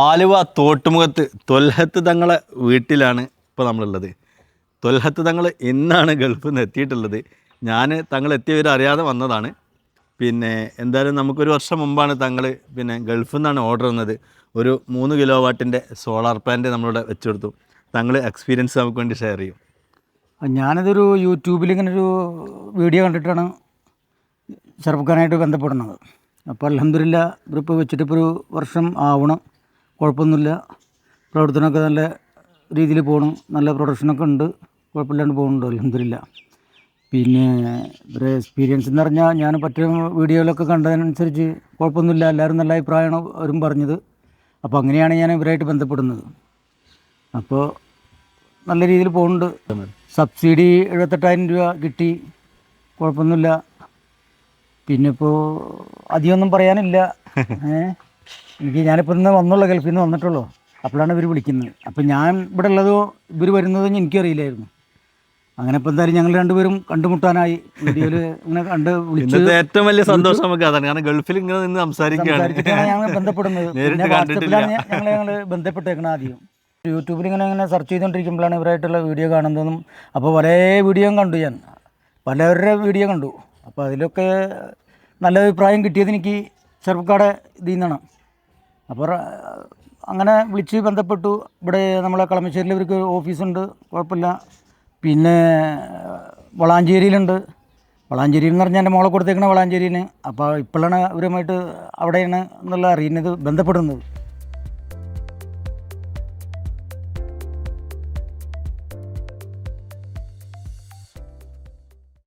ആലുവ തോട്ടുമുഖത്ത് ത്വൽഹത്ത് തങ്ങളെ വീട്ടിലാണ് ഇപ്പോൾ നമ്മളുള്ളത്. ത്വൽഹത്ത് തങ്ങൾ ഇന്നാണ് ഗൾഫിൽ നിന്ന് എത്തിയിട്ടുള്ളത്. ഞാൻ തങ്ങൾ എത്തിയവർ അറിയാതെ വന്നതാണ്. പിന്നെ എന്തായാലും നമുക്കൊരു വർഷം മുമ്പാണ് തങ്ങൾ ഗൾഫിൽ നിന്നാണ് ഓർഡർ വന്നത്. ഒരു 3 കിലോ വാട്ടിൻ്റെ സോളാർ പ്ലാന്റ് നമ്മളിവിടെ വെച്ചെടുത്തു. തങ്ങൾ എക്സ്പീരിയൻസ് നമുക്ക് വേണ്ടി ഷെയർ ചെയ്യും. ഞാനിതൊരു യൂട്യൂബിൽ ഇങ്ങനൊരു വീഡിയോ കണ്ടിട്ടാണ് ചെറുപ്പക്കാരായിട്ട് ബന്ധപ്പെടുന്നത്. അപ്പോൾ അൽഹംദുലില്ലാ ഇതിപ്പോൾ വെച്ചിട്ട് ഇപ്പോൾ ഒരു വർഷം ആവണം. കുഴപ്പമൊന്നുമില്ല, പ്രവർത്തനമൊക്കെ നല്ല രീതിയിൽ പോകണം, നല്ല പ്രൊഡക്ഷനൊക്കെ ഉണ്ട്, കുഴപ്പമില്ലാണ്ട് പോകുന്നുണ്ട് അൽഹംദുലില്ലാ. പിന്നെ ഒരു എക്സ്പീരിയൻസ് എന്ന് പറഞ്ഞാൽ ഞാൻ പറ്റിയ വീഡിയോയിലൊക്കെ കണ്ടതിനനുസരിച്ച് കുഴപ്പമൊന്നുമില്ല, എല്ലാവരും നല്ല അഭിപ്രായമാണ് അവരും പറഞ്ഞത്. അപ്പോൾ അങ്ങനെയാണ് ഞാൻ ഇവരായിട്ട് ബന്ധപ്പെടുന്നത്. അപ്പോൾ നല്ല രീതിയിൽ പോകുന്നുണ്ട്. സബ്സിഡി 78,000 രൂപ കിട്ടി, കുഴപ്പമൊന്നുമില്ല. പിന്നെ ഇപ്പോൾ അധികമൊന്നും പറയാനില്ല. ഞാനിപ്പോൾ ഇന്ന് വന്നുള്ളൂ, ഗൾഫിൽ നിന്ന് വന്നിട്ടുള്ളൂ. അപ്പോഴാണ് ഇവർ വിളിക്കുന്നത്. അപ്പോൾ ഞാൻ ഇവിടെ ഉള്ളതോ ഇവർ വരുന്നതൊന്നും എനിക്കറിയില്ലായിരുന്നു. അങ്ങനെ ഇപ്പോൾ എന്തായാലും ഞങ്ങൾ രണ്ടുപേരും കണ്ടുമുട്ടാനായി. വീഡിയോയിൽ ഇങ്ങനെ കണ്ട് വിളിച്ചു. ഏറ്റവും വലിയ സന്തോഷം നമുക്ക് അതാണ്. കാരണം ഗൾഫിൽ ഇങ്ങനെ നിന്ന് സംസാരിച്ചിട്ടാണ് ഞങ്ങൾ ബന്ധപ്പെടുന്നത്. പിന്നെ വാട്സപ്പിലാണ് ഞങ്ങൾ ബന്ധപ്പെട്ടേക്കണം. ആദ്യം യൂട്യൂബിൽ ഇങ്ങനെ സെർച്ച് ചെയ്തുകൊണ്ടിരിക്കുമ്പോഴാണ് ഇവരായിട്ടുള്ള വീഡിയോ കാണുന്നതും. അപ്പോൾ പല വീഡിയോയും കണ്ടു, ഞാൻ പലവരുടെ വീഡിയോ കണ്ടു. അപ്പോൾ അതിലൊക്കെ നല്ല അഭിപ്രായം കിട്ടിയത് എനിക്ക് ചെറുപ്പക്കാടെ ഇതിൽ നിന്നാണ്. അപ്പോൾ അങ്ങനെ വിളിച്ച് ബന്ധപ്പെട്ടു. ഇവിടെ നമ്മളെ കളമശ്ശേരിയിൽ ഇവർക്ക് ഓഫീസുണ്ട്, കുഴപ്പമില്ല. പിന്നെ വളാഞ്ചേരിയിലുണ്ട്. വളാഞ്ചേരിയിൽ എന്ന് പറഞ്ഞാൽ എൻ്റെ മോളെ കൊടുത്തേക്കണ വളാഞ്ചേരിയിൽ. അപ്പോൾ ഇപ്പോഴാണ് ഇവരുമായിട്ട് അവിടെയാണ് എന്നുള്ള അറിയുന്നത്, ബന്ധപ്പെടുന്നത്.